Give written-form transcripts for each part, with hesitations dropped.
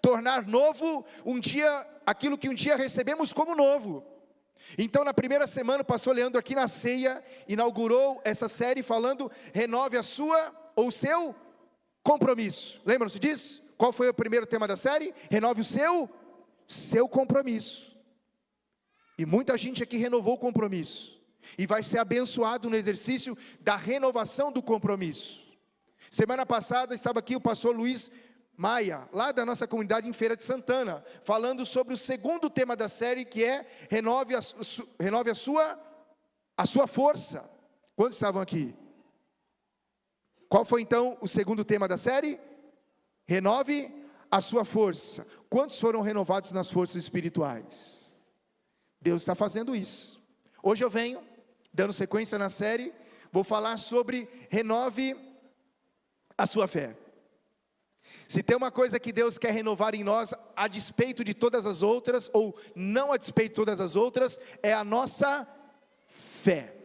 tornar novo aquilo que um dia recebemos como novo. Então, na primeira semana, o pastor Leandro aqui na ceia inaugurou essa série falando: renove a sua ou o seu compromisso. Lembram-se disso? Qual foi o primeiro tema da série? Renove o seu compromisso. E muita gente aqui renovou o compromisso e vai ser abençoado no exercício da renovação do compromisso. Semana passada estava aqui o pastor Luiz Maia, lá da nossa comunidade em Feira de Santana, falando sobre o segundo tema da série, que é renove a sua força. Quantos estavam aqui? Qual foi então o segundo tema da série? Renove a sua força. Quantos foram renovados nas forças espirituais? Deus está fazendo isso. Hoje eu venho, dando sequência na série, vou falar sobre renove a sua fé. Se tem uma coisa que Deus quer renovar em nós, a despeito de todas as outras, ou não a despeito de todas as outras, é a nossa fé.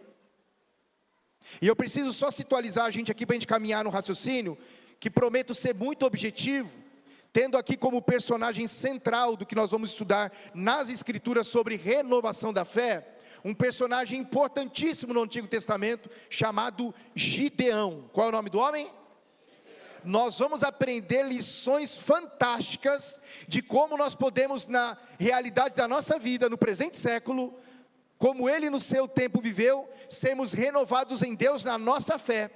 E eu preciso só situalizar a gente aqui para a gente caminhar no raciocínio, que prometo ser muito objetivo, tendo aqui como personagem central do que nós vamos estudar nas Escrituras sobre renovação da fé, um personagem importantíssimo no Antigo Testamento, chamado Gideão. Qual é o nome do homem? Nós vamos aprender lições fantásticas de como nós podemos, na realidade da nossa vida, no presente século, como ele no seu tempo viveu, sermos renovados em Deus na nossa fé.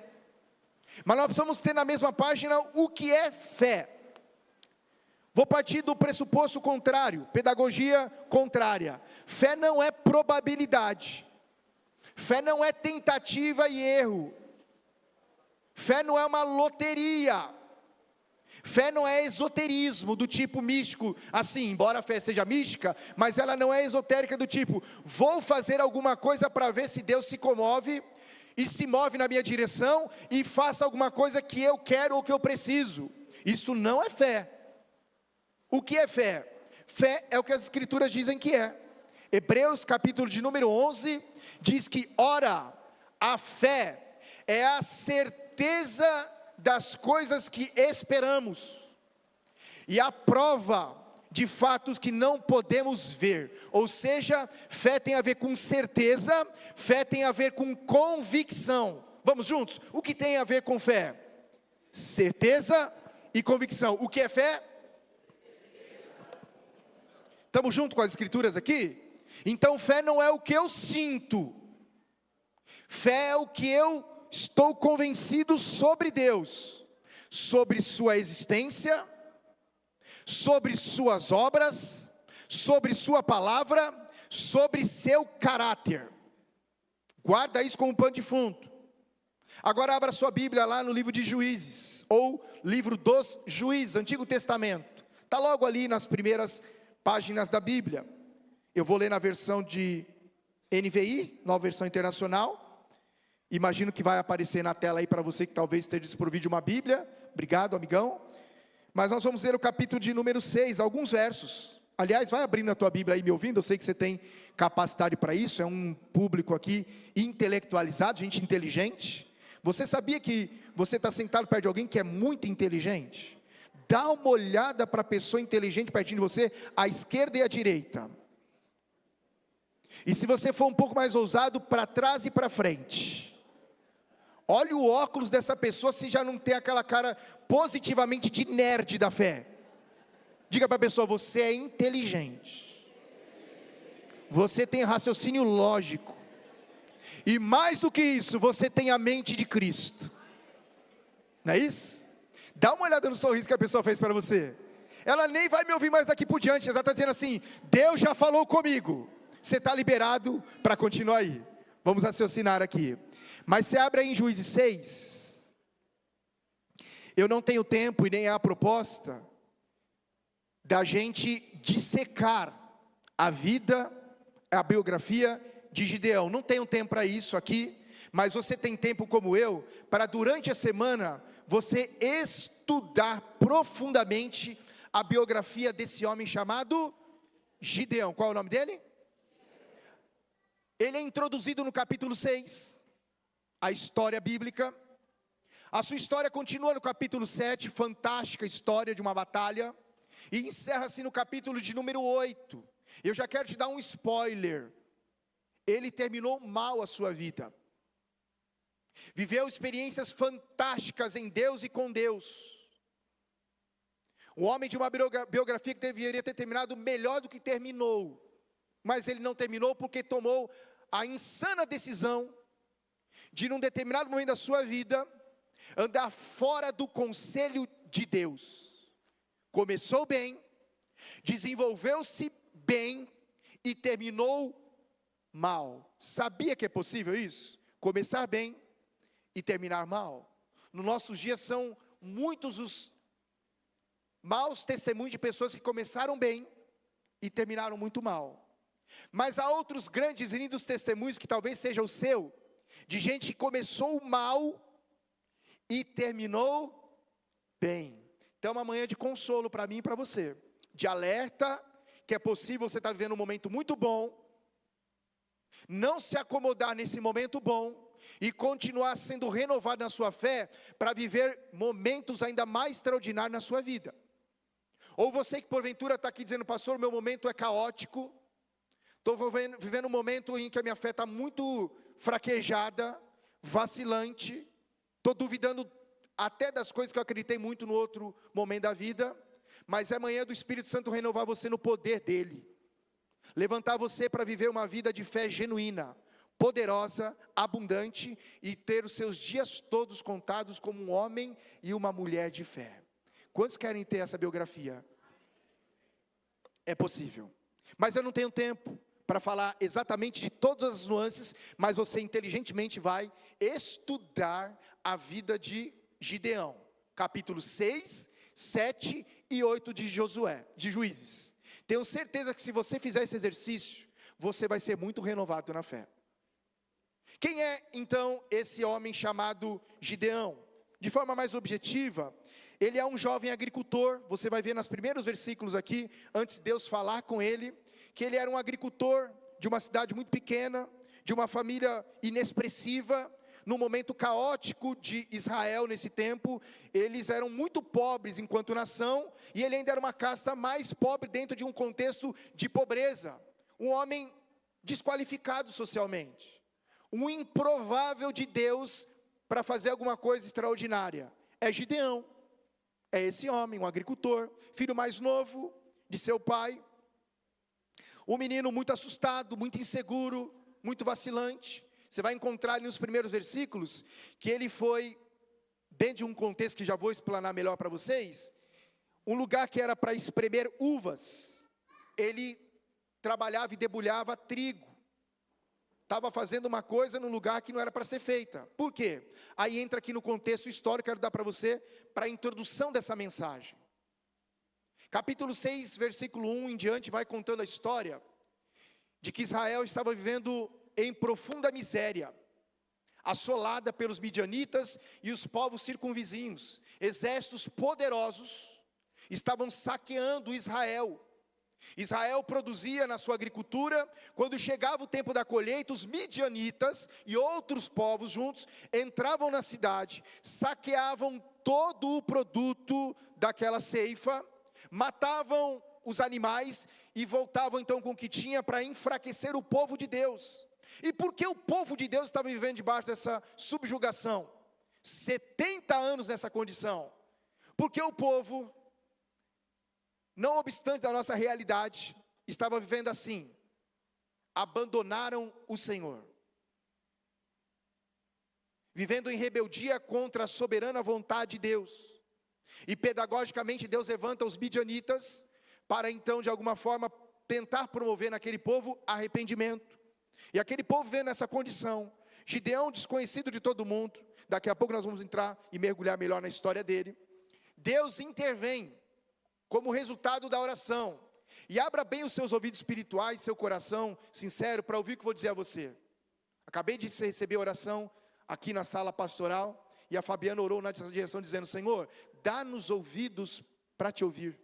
Mas nós precisamos ter na mesma página o que é fé. Vou partir do pressuposto contrário, pedagogia contrária. Fé não é probabilidade, fé não é tentativa e erro, fé não é uma loteria, fé não é esoterismo do tipo místico, assim, embora a fé seja mística, mas ela não é esotérica do tipo, vou fazer alguma coisa para ver se Deus se comove, e se move na minha direção, e faça alguma coisa que eu quero ou que eu preciso. Isso não é fé. O que é fé? Fé é o que as Escrituras dizem que é. Hebreus capítulo de número 11, diz que, ora, a fé é a certeza das coisas que esperamos, e a prova de fatos que não podemos ver. Ou seja, fé tem a ver com certeza, fé tem a ver com convicção. Vamos juntos? O que tem a ver com fé? Certeza e convicção. O que é fé? Estamos juntos com as Escrituras aqui? Então fé não é o que eu sinto, fé é o que eu estou convencido sobre Deus, sobre sua existência, sobre suas obras, sobre sua palavra, sobre seu caráter. Guarda isso como pano de fundo. Agora abra sua Bíblia lá no livro de Juízes, ou livro dos Juízes, Antigo Testamento. Está logo ali nas primeiras páginas da Bíblia. Eu vou ler na versão de NVI, Nova Versão Internacional. Imagino que vai aparecer na tela aí para você que talvez esteja desprovido de uma Bíblia. Obrigado, amigão. Mas nós vamos ler o capítulo de número 6, alguns versos. Aliás, vai abrindo a tua Bíblia aí me ouvindo, eu sei que você tem capacidade para isso, é um público aqui intelectualizado, gente inteligente. Você sabia que você está sentado perto de alguém que é muito inteligente? Dá uma olhada para a pessoa inteligente pertinho de você, à esquerda e à direita. E se você for um pouco mais ousado, para trás e para frente. Olha o óculos dessa pessoa, se já não tem aquela cara positivamente de nerd da fé. Diga para a pessoa, você é inteligente. Você tem raciocínio lógico. E mais do que isso, você tem a mente de Cristo. Não é isso? Dá uma olhada no sorriso que a pessoa fez para você. Ela nem vai me ouvir mais daqui por diante. Ela está dizendo assim, Deus já falou comigo. Você está liberado para continuar aí. Vamos raciocinar aqui. Mas você abre aí em Juízes 6. Eu não tenho tempo e nem há proposta da gente dissecar a vida, a biografia de Gideão. Não tenho tempo para isso aqui, mas você tem tempo como eu, para durante a semana, você estudar profundamente a biografia desse homem chamado Gideão. Qual é o nome dele? Ele é introduzido no capítulo 6, a história bíblica. A sua história continua no capítulo 7, fantástica história de uma batalha. E encerra-se no capítulo de número 8. Eu já quero te dar um spoiler. Ele terminou mal a sua vida. Viveu experiências fantásticas em Deus e com Deus. Um homem de uma biografia que deveria ter terminado melhor do que terminou. Mas ele não terminou porque tomou a insana decisão de, num determinado momento da sua vida, andar fora do conselho de Deus. Começou bem, desenvolveu-se bem e terminou mal. Sabia que é possível isso? Começar bem e terminar mal. Nos nossos dias são muitos os maus testemunhos de pessoas que começaram bem e terminaram muito mal. Mas há outros grandes e lindos testemunhos que talvez seja o seu, de gente que começou mal e terminou bem. Então uma manhã de consolo para mim e para você, de alerta, que é possível você estar vivendo um momento muito bom, não se acomodar nesse momento bom, e continuar sendo renovado na sua fé, para viver momentos ainda mais extraordinários na sua vida. Ou você que porventura está aqui dizendo, pastor, meu momento é caótico, estou vivendo um momento em que a minha fé está muito fraquejada, vacilante, estou duvidando até das coisas que eu acreditei muito no outro momento da vida, mas é manhã do Espírito Santo renovar você no poder dele, levantar você para viver uma vida de fé genuína, poderosa, abundante, e ter os seus dias todos contados como um homem e uma mulher de fé. Quantos querem ter essa biografia? É possível, mas eu não tenho tempo para falar exatamente de todas as nuances, mas você inteligentemente vai estudar a vida de Gideão, capítulo 6, 7 e 8 de Josué, de Juízes. Tenho certeza que se você fizer esse exercício, você vai ser muito renovado na fé. Quem é então esse homem chamado Gideão? De forma mais objetiva, ele é um jovem agricultor. Você vai ver nos primeiros versículos aqui, antes de Deus falar com ele, que ele era um agricultor de uma cidade muito pequena, de uma família inexpressiva, num momento caótico de Israel nesse tempo. Eles eram muito pobres enquanto nação, e ele ainda era uma casta mais pobre dentro de um contexto de pobreza. Um homem desqualificado socialmente, um improvável de Deus para fazer alguma coisa extraordinária. É Gideão, é esse homem, um agricultor, filho mais novo de seu pai, um menino muito assustado, muito inseguro, muito vacilante. Você vai encontrar ali nos primeiros versículos, que ele foi, dentro de um contexto que já vou explanar melhor para vocês, um lugar que era para espremer uvas, ele trabalhava e debulhava trigo, estava fazendo uma coisa num lugar que não era para ser feita. Por quê? Aí entra aqui no contexto histórico, quero dar para você, para a introdução dessa mensagem. Capítulo 6, versículo 1 em diante, vai contando a história, de que Israel estava vivendo em profunda miséria, assolada pelos midianitas e os povos circunvizinhos. Exércitos poderosos estavam saqueando Israel. Israel produzia na sua agricultura. Quando chegava o tempo da colheita, os midianitas e outros povos juntos entravam na cidade, saqueavam todo o produto daquela ceifa, matavam os animais e voltavam então com o que tinha para enfraquecer o povo de Deus. E por que o povo de Deus estava vivendo debaixo dessa subjugação? 70 anos nessa condição. Porque o povo, não obstante a nossa realidade, estava vivendo assim. Abandonaram o Senhor, vivendo em rebeldia contra a soberana vontade de Deus. E pedagogicamente Deus levanta os midianitas para então de alguma forma tentar promover naquele povo arrependimento. E aquele povo vendo essa condição, Gideão, desconhecido de todo mundo, daqui a pouco nós vamos entrar e mergulhar melhor na história dele. Deus intervém como resultado da oração. E abra bem os seus ouvidos espirituais, seu coração sincero, para ouvir o que eu vou dizer a você. Acabei de receber oração aqui na sala pastoral, e a Fabiana orou na direção dizendo: Senhor, dá-nos ouvidos para te ouvir.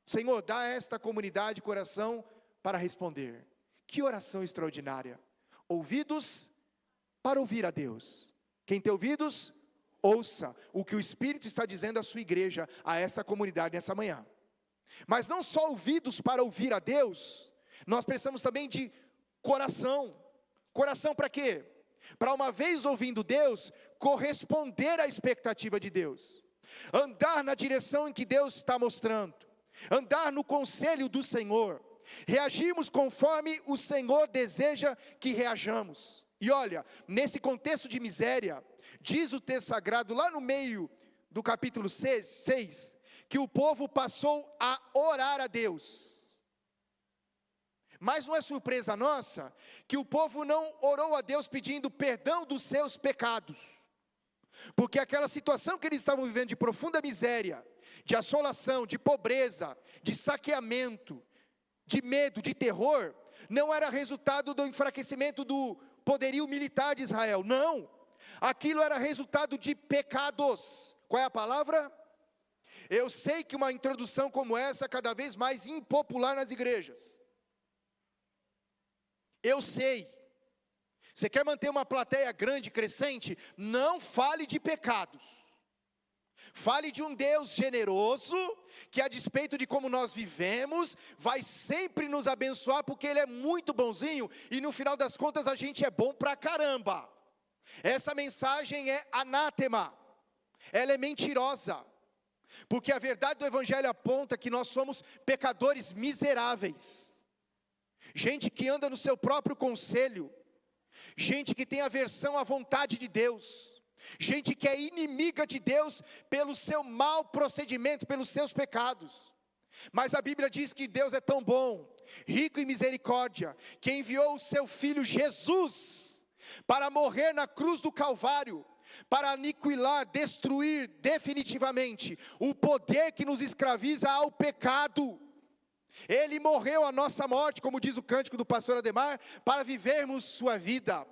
Senhor, dá a esta comunidade coração para responder. Que oração extraordinária. Ouvidos para ouvir a Deus. Quem tem ouvidos, ouça o que o Espírito está dizendo à sua igreja, a essa comunidade nessa manhã. Mas não só ouvidos para ouvir a Deus, nós precisamos também de coração. Coração para quê? Para uma vez ouvindo Deus, corresponder à expectativa de Deus. Andar na direção em que Deus está mostrando. Andar no conselho do Senhor. Reagirmos conforme o Senhor deseja que reajamos. E olha, nesse contexto de miséria, diz o texto sagrado lá no meio do capítulo 6, que o povo passou a orar a Deus. Mas não é surpresa nossa, que o povo não orou a Deus pedindo perdão dos seus pecados. Porque aquela situação que eles estavam vivendo de profunda miséria, de assolação, de pobreza, de saqueamento, de medo, de terror, não era resultado do enfraquecimento do poderio militar de Israel, não. Aquilo era resultado de pecados. Qual é a palavra? Eu sei que uma introdução como essa é cada vez mais impopular nas igrejas. Eu sei. Você quer manter uma plateia grande, crescente? Não fale de pecados. Fale de um Deus generoso, que a despeito de como nós vivemos, vai sempre nos abençoar, porque Ele é muito bonzinho, e no final das contas a gente é bom pra caramba. Essa mensagem é anátema, ela é mentirosa, porque a verdade do Evangelho aponta que nós somos pecadores miseráveis, gente que anda no seu próprio conselho, gente que tem aversão à vontade de Deus, gente que é inimiga de Deus pelo seu mau procedimento, pelos seus pecados. Mas a Bíblia diz que Deus é tão bom, rico em misericórdia, que enviou o seu Filho Jesus para morrer na cruz do Calvário, para aniquilar, destruir definitivamente o poder que nos escraviza ao pecado. Ele morreu a nossa morte, como diz o cântico do pastor Ademar, para vivermos sua vida.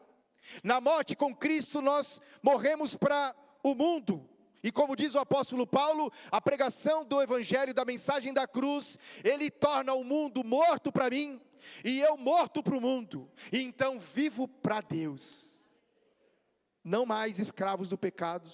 Na morte com Cristo nós morremos para o mundo. E como diz o apóstolo Paulo, a pregação do Evangelho, da mensagem da cruz, ele torna o mundo morto para mim, e eu morto para o mundo. E então vivo para Deus. Não mais escravos do pecado,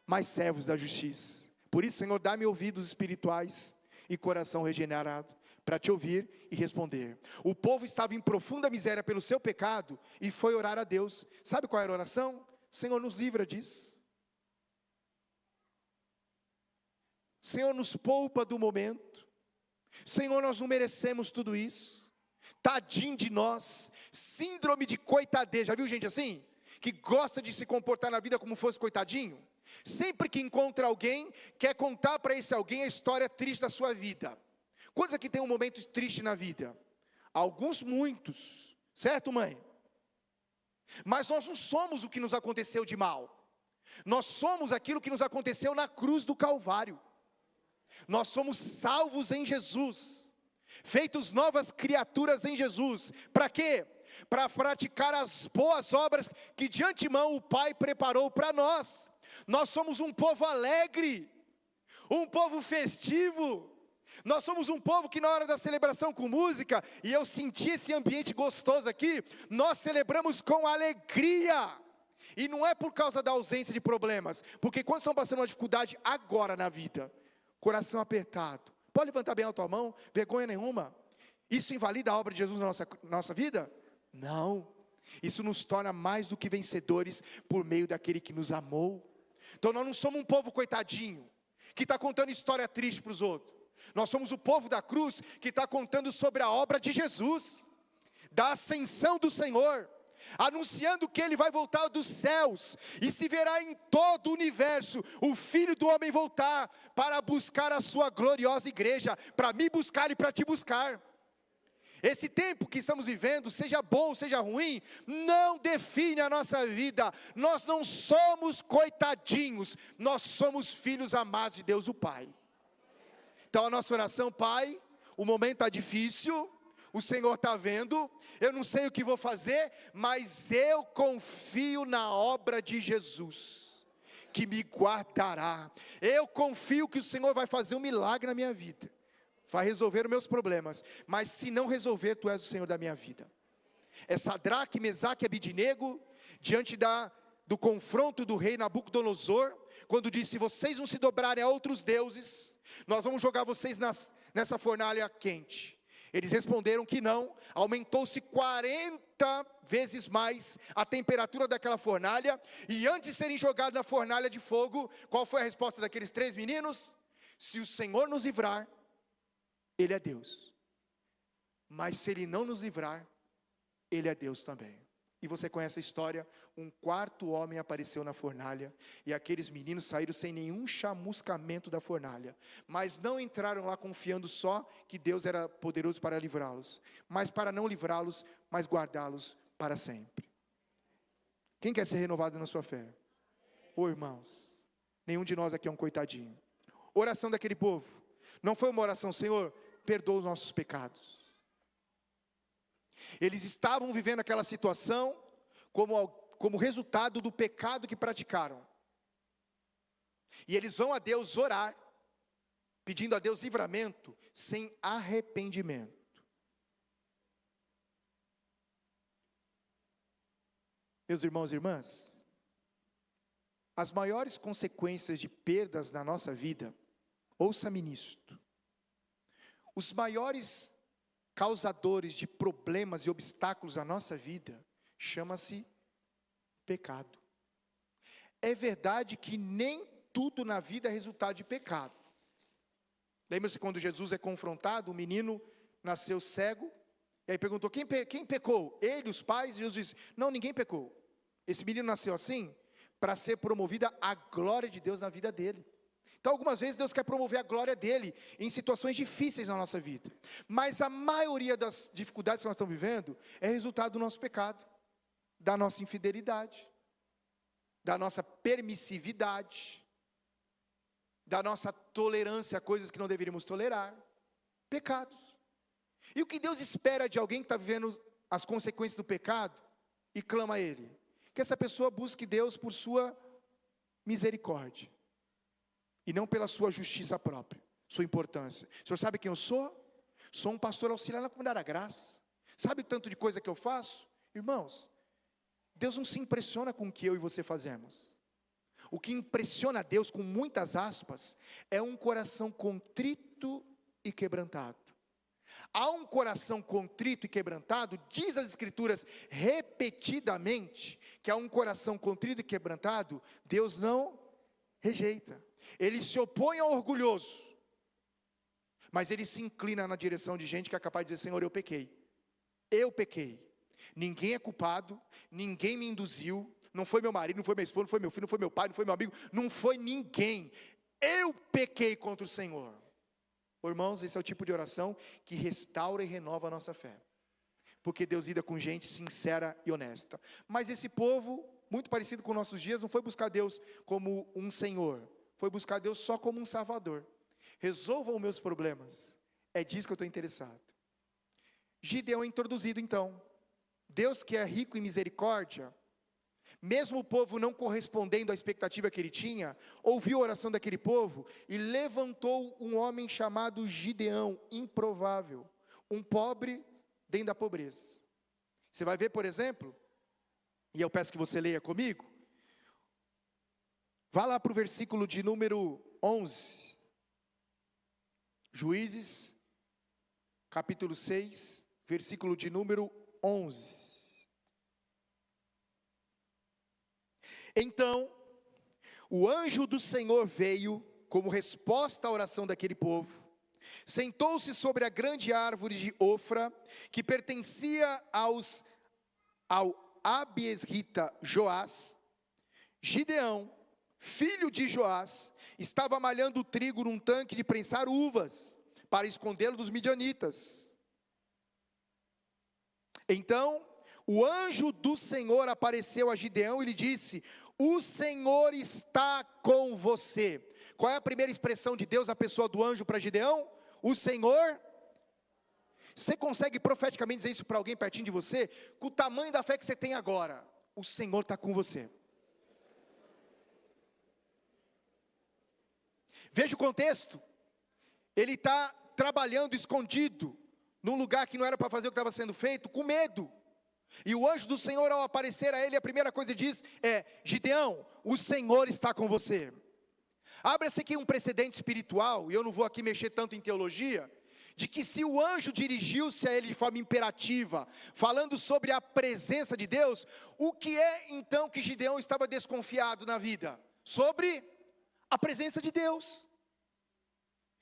mas servos da justiça. Por isso, Senhor, dá-me ouvidos espirituais e coração regenerado, para te ouvir e responder. O povo estava em profunda miséria pelo seu pecado, e foi orar a Deus. Sabe qual era a oração? Senhor, nos livra disso. Senhor, nos poupa do momento. Senhor, nós não merecemos tudo isso. Tadinho de nós. Síndrome de coitadez. Já viu gente assim? Que gosta de se comportar na vida como fosse coitadinho? Sempre que encontra alguém, quer contar para esse alguém a história triste da sua vida. Coisa que tem um momento triste na vida. Alguns, muitos. Certo, mãe? Mas nós não somos o que nos aconteceu de mal. Nós somos aquilo que nos aconteceu na cruz do Calvário. Nós somos salvos em Jesus. Feitos novas criaturas em Jesus. Para quê? Para praticar as boas obras que de antemão o Pai preparou para nós. Nós somos um povo alegre, um povo festivo. Nós somos um povo que na hora da celebração com música, e eu senti esse ambiente gostoso aqui, nós celebramos com alegria. E não é por causa da ausência de problemas, porque quando estão passando uma dificuldade agora na vida, coração apertado, pode levantar bem a tua mão, vergonha nenhuma. Isso invalida a obra de Jesus na nossa vida? Não. Isso nos torna mais do que vencedores por meio daquele que nos amou. Então nós não somos um povo coitadinho, que está contando história triste para os outros. Nós somos o povo da cruz, que está contando sobre a obra de Jesus, da ascensão do Senhor, anunciando que Ele vai voltar dos céus, e se verá em todo o universo, o Filho do homem voltar, para buscar a sua gloriosa igreja, para me buscar e para te buscar. Esse tempo que estamos vivendo, seja bom, seja ruim, não define a nossa vida. Nós não somos coitadinhos, nós somos filhos amados de Deus o Pai. Então a nossa oração: Pai, o momento está difícil, o Senhor está vendo, eu não sei o que vou fazer, mas eu confio na obra de Jesus, que me guardará. Eu confio que o Senhor vai fazer um milagre na minha vida, vai resolver os meus problemas, mas se não resolver, Tu és o Senhor da minha vida. É Sadraque, Mesaque e Abidnego, diante do confronto do rei Nabucodonosor, quando disse: vocês não se dobrarem a outros deuses, Nós vamos jogar vocês nessa fornalha quente. Eles responderam que não. Aumentou-se 40 vezes mais a temperatura daquela fornalha. E antes de serem jogados na fornalha de fogo, qual foi a resposta daqueles 3 meninos? Se o Senhor nos livrar, Ele é Deus. Mas se Ele não nos livrar, Ele é Deus também. E você conhece a história, um quarto homem apareceu na fornalha, e aqueles meninos saíram sem nenhum chamuscamento da fornalha, mas não entraram lá confiando só que Deus era poderoso para livrá-los, mas para não livrá-los, mas guardá-los para sempre. Quem quer ser renovado na sua fé? Ô irmãos, nenhum de nós aqui é um coitadinho. Oração daquele povo, não foi uma oração, Senhor, perdoa os nossos pecados. Eles estavam vivendo aquela situação como resultado do pecado que praticaram. E eles vão a Deus orar, pedindo a Deus livramento, sem arrependimento. Meus irmãos e irmãs, as maiores consequências de perdas na nossa vida, ouça-me nisto, os maiores causadores de problemas e obstáculos na nossa vida, chama-se pecado. É verdade que nem tudo na vida é resultado de pecado. Lembra-se quando Jesus é confrontado, o menino nasceu cego, e aí perguntou, quem pecou? Ele, os pais? E Jesus disse, não, ninguém pecou. Esse menino nasceu assim, para ser promovida a glória de Deus na vida dele. Então algumas vezes Deus quer promover a glória dele em situações difíceis na nossa vida. Mas a maioria das dificuldades que nós estamos vivendo é resultado do nosso pecado, da nossa infidelidade, da nossa permissividade, da nossa tolerância a coisas que não deveríamos tolerar. Pecados. E o que Deus espera de alguém que está vivendo as consequências do pecado e clama a Ele? Que essa pessoa busque Deus por sua misericórdia. E não pela sua justiça própria, sua importância. O senhor sabe quem eu sou? Sou um pastor auxiliar na comunidade da graça. Sabe o tanto de coisa que eu faço? Irmãos, Deus não se impressiona com o que eu e você fazemos. O que impressiona a Deus, com muitas aspas, é um coração contrito e quebrantado. Há um coração contrito e quebrantado, diz as Escrituras repetidamente, que há um coração contrito e quebrantado, Deus não rejeita. Ele se opõe ao orgulhoso, mas ele se inclina na direção de gente que é capaz de dizer, Senhor, eu pequei, ninguém é culpado, ninguém me induziu, não foi meu marido, não foi minha esposa, não foi meu filho, não foi meu pai, não foi meu amigo, não foi ninguém, eu pequei contra o Senhor. Irmãos, esse é o tipo de oração que restaura e renova a nossa fé, porque Deus lida com gente sincera e honesta. Mas esse povo, muito parecido com nossos dias, não foi buscar Deus como um Senhor, foi buscar Deus só como um Salvador. Resolvam os meus problemas, é disso que eu estou interessado. Gideão é introduzido então. Deus, que é rico em misericórdia, mesmo o povo não correspondendo à expectativa que ele tinha, ouviu a oração daquele povo e levantou um homem chamado Gideão, improvável, um pobre dentro da pobreza. Você vai ver, por exemplo, e eu peço que você leia comigo, vá lá para o versículo de número 11, Juízes, capítulo 6, versículo de número 11. Então, o anjo do Senhor veio, como resposta à oração daquele povo, sentou-se sobre a grande árvore de Ofra, que pertencia ao Abiesrita Joás. Gideão, filho de Joás, estava malhando trigo num tanque de prensar uvas, para escondê-lo dos midianitas. Então, o anjo do Senhor apareceu a Gideão e lhe disse, o Senhor está com você. Qual é a primeira expressão de Deus na pessoa do anjo para Gideão? O Senhor. Você consegue profeticamente dizer isso para alguém pertinho de você? Com o tamanho da fé que você tem agora, o Senhor está com você. Veja o contexto, ele está trabalhando escondido, num lugar que não era para fazer o que estava sendo feito, com medo. E o anjo do Senhor, ao aparecer a ele, a primeira coisa que diz é, Gideão, o Senhor está com você. Abre-se aqui um precedente espiritual, e eu não vou aqui mexer tanto em teologia, de que se o anjo dirigiu-se a ele de forma imperativa, falando sobre a presença de Deus, o que é então que Gideão estava desconfiado na vida? Sobre a presença de Deus.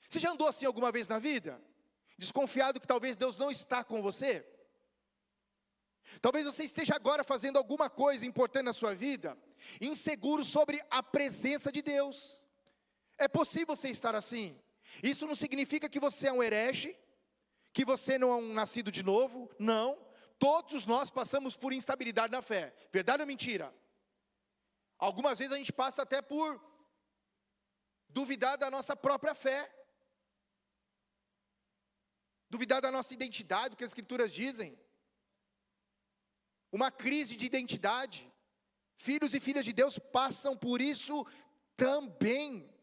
Você já andou assim alguma vez na vida? Desconfiado que talvez Deus não está com você? Talvez você esteja agora fazendo alguma coisa importante na sua vida, inseguro sobre a presença de Deus. É possível você estar assim. Isso não significa que você é um herege, que você não é um nascido de novo, não. Todos nós passamos por instabilidade na fé, verdade ou mentira? Algumas vezes a gente passa até por duvidar da nossa própria fé, duvidar da nossa identidade, do que as escrituras dizem. Uma crise de identidade. Filhos e filhas de Deus passam por isso também.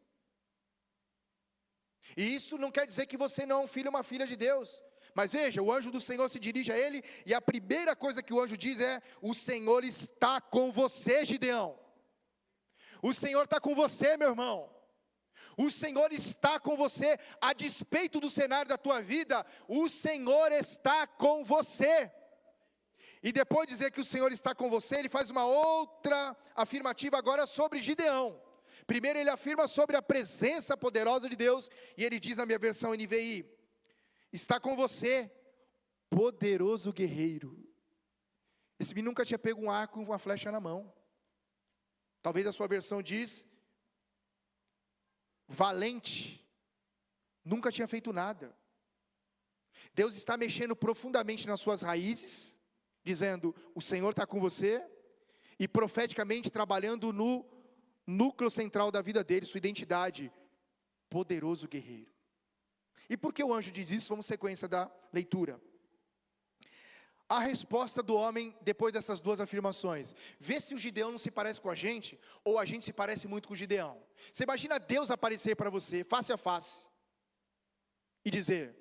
E isso não quer dizer que você não é um filho ou uma filha de Deus. Mas veja, o anjo do Senhor se dirige a ele, e a primeira coisa que o anjo diz é: o Senhor está com você, Gideão. O Senhor está com você, meu irmão. O Senhor está com você, a despeito do cenário da tua vida, o Senhor está com você. E depois de dizer que o Senhor está com você, ele faz uma outra afirmativa agora sobre Gideão. Primeiro ele afirma sobre a presença poderosa de Deus, e ele diz na minha versão NVI: está com você, poderoso guerreiro. Esse menino nunca tinha pego um arco e uma flecha na mão. Talvez a sua versão diz: valente, nunca tinha feito nada. Deus está mexendo profundamente nas suas raízes, dizendo: o Senhor está com você, e profeticamente trabalhando no núcleo central da vida dele, sua identidade, poderoso guerreiro. E por que o anjo diz isso? Vamos sequência da leitura. A resposta do homem, depois dessas duas afirmações: vê se o Gideão não se parece com a gente, ou a gente se parece muito com o Gideão. Você imagina Deus aparecer para você, face a face, e dizer: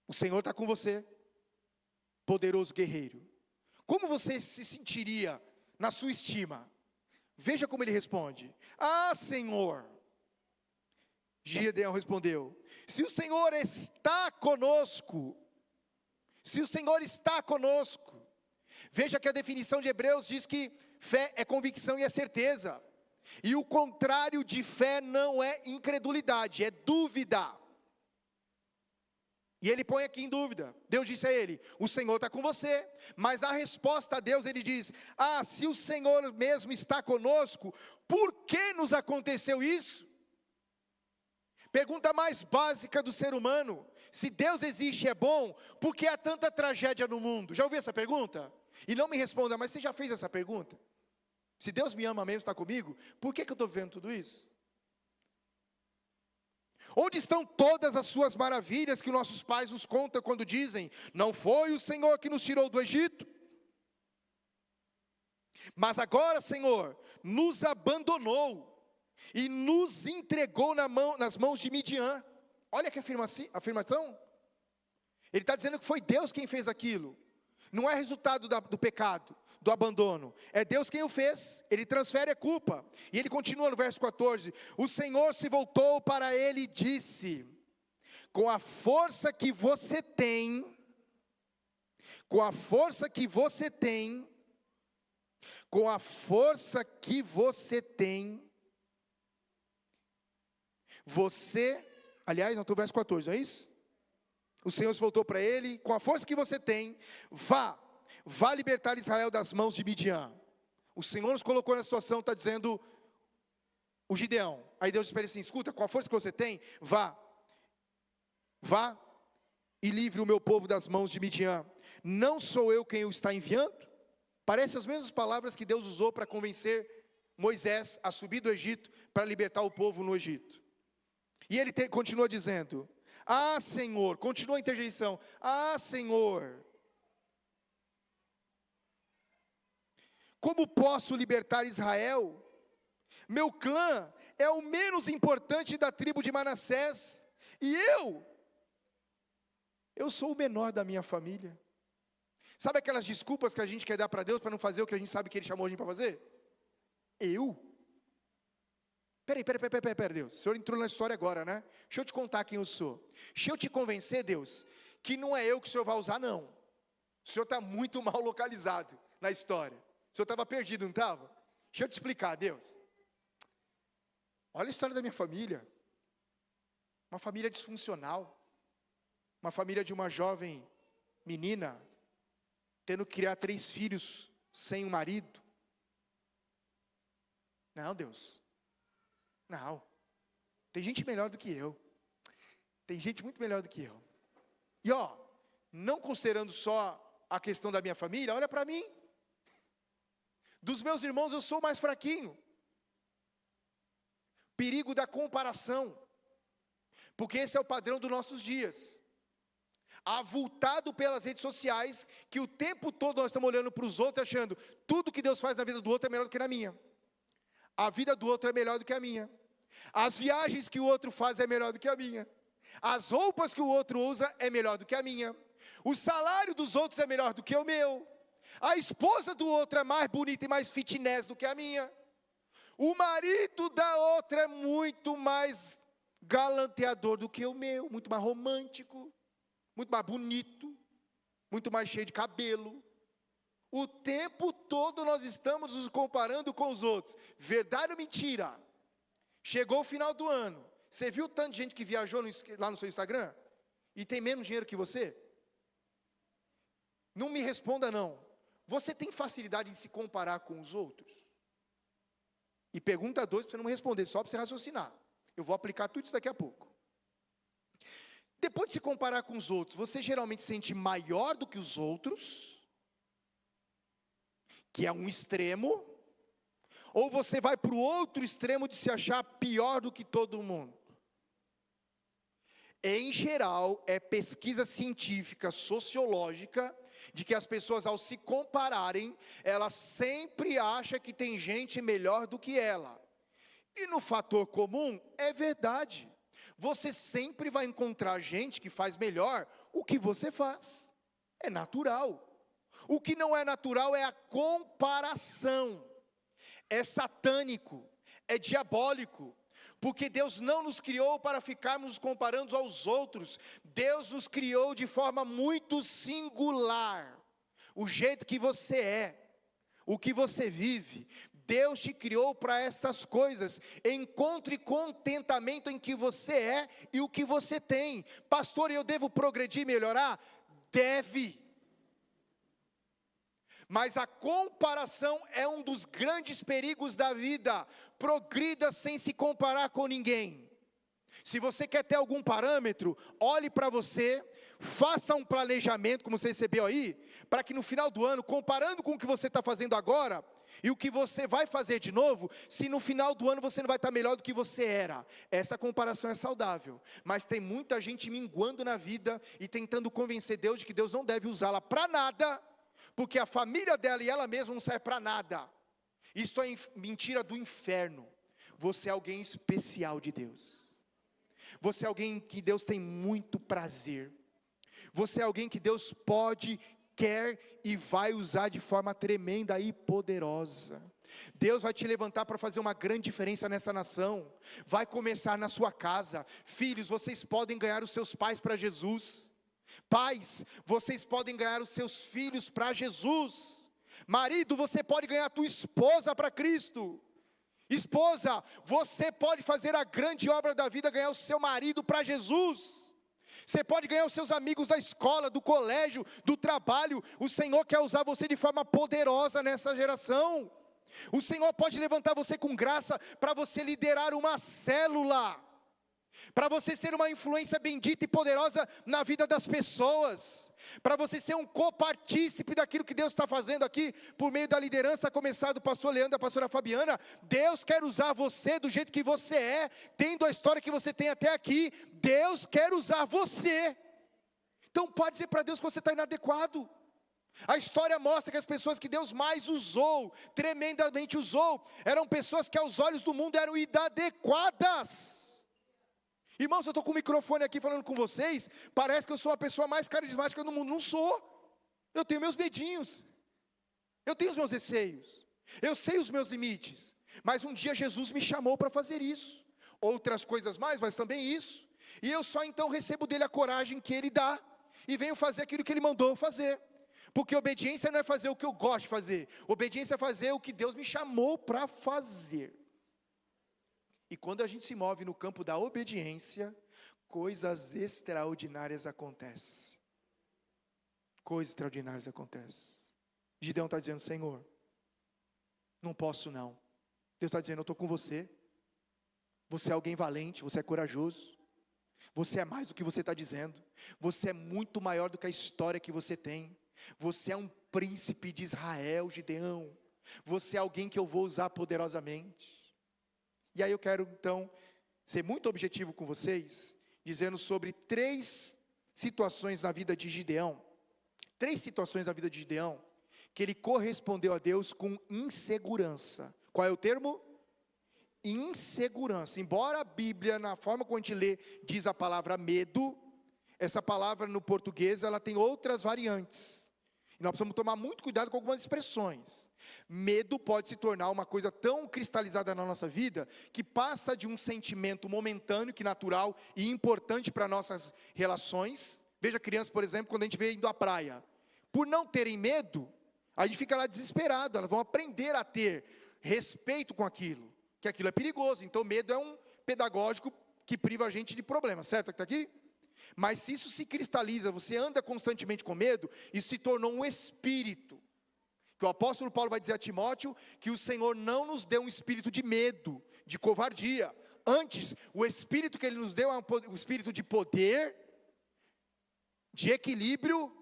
o Senhor está com você, poderoso guerreiro. Como você se sentiria na sua estima? Veja como ele responde: ah, Senhor. Gideão respondeu: se o Senhor está conosco, se o Senhor está conosco. Veja que a definição de Hebreus diz que fé é convicção e é certeza, e o contrário de fé não é incredulidade, é dúvida. E ele põe aqui em dúvida. Deus disse a ele: o Senhor está com você. Mas a resposta a Deus, ele diz: ah, se o Senhor mesmo está conosco, por que nos aconteceu isso? Pergunta mais básica do ser humano: se Deus existe e é bom, por que há tanta tragédia no mundo? Já ouviu essa pergunta? E não me responda: mas você já fez essa pergunta? Se Deus me ama mesmo, está comigo, por que eu estou vendo tudo isso? Onde estão todas as suas maravilhas que nossos pais nos contam quando dizem: não foi o Senhor que nos tirou do Egito? Mas agora, Senhor, nos abandonou e nos entregou nas mãos de Midian. Olha que afirmação. Ele está dizendo que foi Deus quem fez aquilo. Não é resultado do pecado, do abandono. É Deus quem o fez. Ele transfere a culpa. E ele continua no verso 14: o Senhor se voltou para ele e disse: com a força que você tem, com a força que você tem, com a força que você tem, você, aliás, não estou no verso 14, não é isso? O Senhor se voltou para ele: com a força que você tem, vá libertar Israel das mãos de Midian. O Senhor nos colocou na situação, está dizendo o Gideão. Aí Deus disse para ele assim: escuta, com a força que você tem, vá e livre o meu povo das mãos de Midian. Não sou eu quem o está enviando? Parece as mesmas palavras que Deus usou para convencer Moisés a subir do Egito, para libertar o povo no Egito. E ele continua dizendo: ah, Senhor, continua a interjeição: ah, Senhor, como posso libertar Israel? Meu clã é o menos importante da tribo de Manassés, e eu sou o menor da minha família. Sabe aquelas desculpas que a gente quer dar para Deus para não fazer o que a gente sabe que Ele chamou a gente para fazer? Peraí, Deus, o Senhor entrou na história agora, né? Deixa eu te contar quem eu sou. Deixa eu te convencer, Deus, que não é eu que o Senhor vai usar, não. O Senhor está muito mal localizado na história. O Senhor estava perdido, não estava? Deixa eu te explicar, Deus. Olha a história da minha família. Uma família disfuncional. Uma família de uma jovem menina, tendo que criar 3 filhos sem um marido. Não, Deus. Não. Tem gente melhor do que eu. Tem gente muito melhor do que eu. E não considerando só a questão da minha família, olha para mim. Dos meus irmãos eu sou o mais fraquinho. Perigo da comparação. Porque esse é o padrão dos nossos dias. Avultado pelas redes sociais, que o tempo todo nós estamos olhando para os outros, achando tudo que Deus faz na vida do outro é melhor do que na minha. A vida do outro é melhor do que a minha. As viagens que o outro faz é melhor do que a minha. As roupas que o outro usa é melhor do que a minha. O salário dos outros é melhor do que o meu. A esposa do outro é mais bonita e mais fitness do que a minha. O marido da outra é muito mais galanteador do que o meu, muito mais romântico, muito mais bonito, muito mais cheio de cabelo. O tempo todo nós estamos nos comparando com os outros. Verdade ou mentira? Chegou o final do ano. Você viu o tanto de gente que viajou lá no seu Instagram? E tem menos dinheiro que você? Não me responda não. Você tem facilidade em se comparar com os outros? E pergunta 2 para você não me responder, só para você raciocinar. Eu vou aplicar tudo isso daqui a pouco. Depois de se comparar com os outros, você geralmente se sente maior do que os outros, que é um extremo, ou você vai para o outro extremo de se achar pior do que todo mundo? Em geral, é pesquisa científica, sociológica, de que as pessoas ao se compararem, elas sempre acham que tem gente melhor do que ela. E no fator comum, é verdade. Você sempre vai encontrar gente que faz melhor o que você faz. É natural. O que não é natural é a comparação. É satânico, é diabólico. Porque Deus não nos criou para ficarmos nos comparando aos outros. Deus nos criou de forma muito singular. O jeito que você é, o que você vive. Deus te criou para essas coisas. Encontre contentamento em que você é e o que você tem. Pastor, eu devo progredir e melhorar? Deve. Mas a comparação é um dos grandes perigos da vida. Progrida sem se comparar com ninguém. Se você quer ter algum parâmetro, olhe para você, faça um planejamento, como você recebeu aí, para que no final do ano, comparando com o que você está fazendo agora, e o que você vai fazer de novo, se no final do ano você não vai estar melhor do que você era. Essa comparação é saudável. Mas tem muita gente minguando na vida e tentando convencer Deus de que Deus não deve usá-la para nada, porque a família dela e ela mesma não serve para nada. Isto é mentira do inferno. Você é alguém especial de Deus. Você é alguém que Deus tem muito prazer. Você é alguém que Deus pode, quer e vai usar de forma tremenda e poderosa. Deus vai te levantar para fazer uma grande diferença nessa nação. Vai começar na sua casa. Filhos, vocês podem ganhar os seus pais para Jesus. Pais, vocês podem ganhar os seus filhos para Jesus. Marido, você pode ganhar a tua esposa para Cristo. Esposa, você pode fazer a grande obra da vida, ganhar o seu marido para Jesus. Você pode ganhar os seus amigos da escola, do colégio, do trabalho. O Senhor quer usar você de forma poderosa nessa geração. O Senhor pode levantar você com graça para você liderar uma célula, para você ser uma influência bendita e poderosa na vida das pessoas, para você ser um copartícipe daquilo que Deus está fazendo aqui, por meio da liderança, a começar do pastor Leandro, da pastora Fabiana. Deus quer usar você do jeito que você é, tendo a história que você tem até aqui. Deus quer usar você. Então pode dizer para Deus que você está inadequado. A história mostra que as pessoas que Deus mais usou, tremendamente usou, eram pessoas que aos olhos do mundo eram inadequadas. Irmãos, eu estou com o microfone aqui falando com vocês, parece que eu sou a pessoa mais carismática do mundo. Não sou. Eu tenho meus medinhos, eu tenho os meus receios, eu sei os meus limites, Mas um dia Jesus me chamou para fazer isso. Outras coisas mais, mas também isso. E eu só então recebo dele a coragem que ele dá. E venho fazer aquilo que ele mandou fazer. Porque obediência não é fazer o que eu gosto de fazer. Obediência é fazer o que Deus me chamou para fazer. E quando a gente se move no campo da obediência, coisas extraordinárias acontecem. Coisas extraordinárias acontecem. Gideão está dizendo: Senhor, não posso não. Deus está dizendo: eu estou com você. Você é alguém valente, você é corajoso. Você é mais do que você está dizendo. Você é muito maior do que a história que você tem. Você é um príncipe de Israel, Gideão. Você é alguém que eu vou usar poderosamente. E aí eu quero então ser muito objetivo com vocês, dizendo sobre 3 situações na vida de Gideão. 3 situações na vida de Gideão, que ele correspondeu a Deus com insegurança. Qual é o termo? Insegurança. Embora a Bíblia, na forma como a gente lê, diz a palavra medo, essa palavra no português, ela tem outras variantes. E nós precisamos tomar muito cuidado com algumas expressões. Medo pode se tornar uma coisa tão cristalizada na nossa vida, que passa de um sentimento momentâneo, que natural e importante para nossas relações. Veja crianças, por exemplo, quando a gente vê indo à praia. Por não terem medo, a gente fica lá desesperado. Elas vão aprender a ter respeito com aquilo, que aquilo é perigoso. Então medo é um pedagógico que priva a gente de problemas, certo? Que está aqui? Mas se isso se cristaliza, você anda constantemente com medo, isso se tornou um espírito. Que o apóstolo Paulo vai dizer a Timóteo, que o Senhor não nos deu um espírito de medo, de covardia. Antes, o espírito que Ele nos deu é um espírito de poder, de equilíbrio.